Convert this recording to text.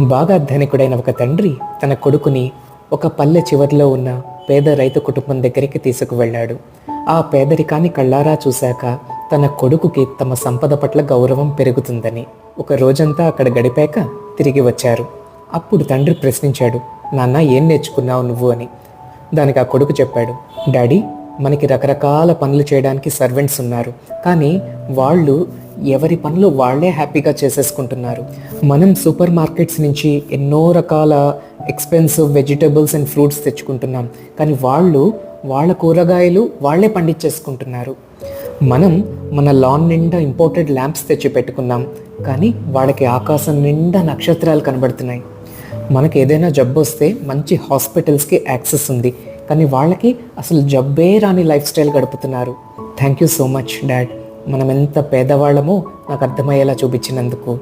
బాగా ధనికుడైన ఒక తండ్రి తన కొడుకుని ఒక పల్లె చివర్లో ఉన్న పేద రైతు కుటుంబం దగ్గరికి తీసుకువెళ్ళాడు. ఆ పేదరికాన్ని కళ్ళారా చూశాక తన కొడుకుకి తమ సంపద పట్ల గౌరవం పెరుగుతుందని ఒక రోజంతా అక్కడ గడిపాక తిరిగి వచ్చారు. అప్పుడు తండ్రి ప్రశ్నించాడు, నాన్న ఏం నేర్చుకున్నావు నువ్వు అని. దానికి ఆ కొడుకు చెప్పాడు, డాడీ, మనకి రకరకాల పనులు చేయడానికి సర్వెంట్స్ ఉన్నారు, కానీ వాళ్ళు ఎవరి పనులు వాళ్ళే హ్యాపీగా చేసేసుకుంటున్నారు. మనం సూపర్ మార్కెట్స్ నుంచి ఎన్నో రకాల ఎక్స్పెన్సివ్ వెజిటబుల్స్ అండ్ ఫ్రూట్స్ తెచ్చుకుంటున్నాం, కానీ వాళ్ళు వాళ్ళ కూరగాయలు వాళ్ళే పండించేసుకుంటున్నారు. మనం మన లాన్ నిండా ఇంపోర్టెడ్ ల్యాంప్స్ తెచ్చి పెట్టుకున్నాం, కానీ వాళ్ళకి ఆకాశం నిండా నక్షత్రాలు కనబడుతున్నాయి. మనకి ఏదైనా జబ్బు వస్తే మంచి హాస్పిటల్స్కి యాక్సెస్ ఉంది, కానీ వాళ్ళకి అసలు జబ్బే రాని లైఫ్ స్టైల్ గడుపుతున్నారు. Thank you so much dad, మనం ఎంత పేదవాళ్ళమో నాకు అర్థమయ్యేలా చూపించినందుకు.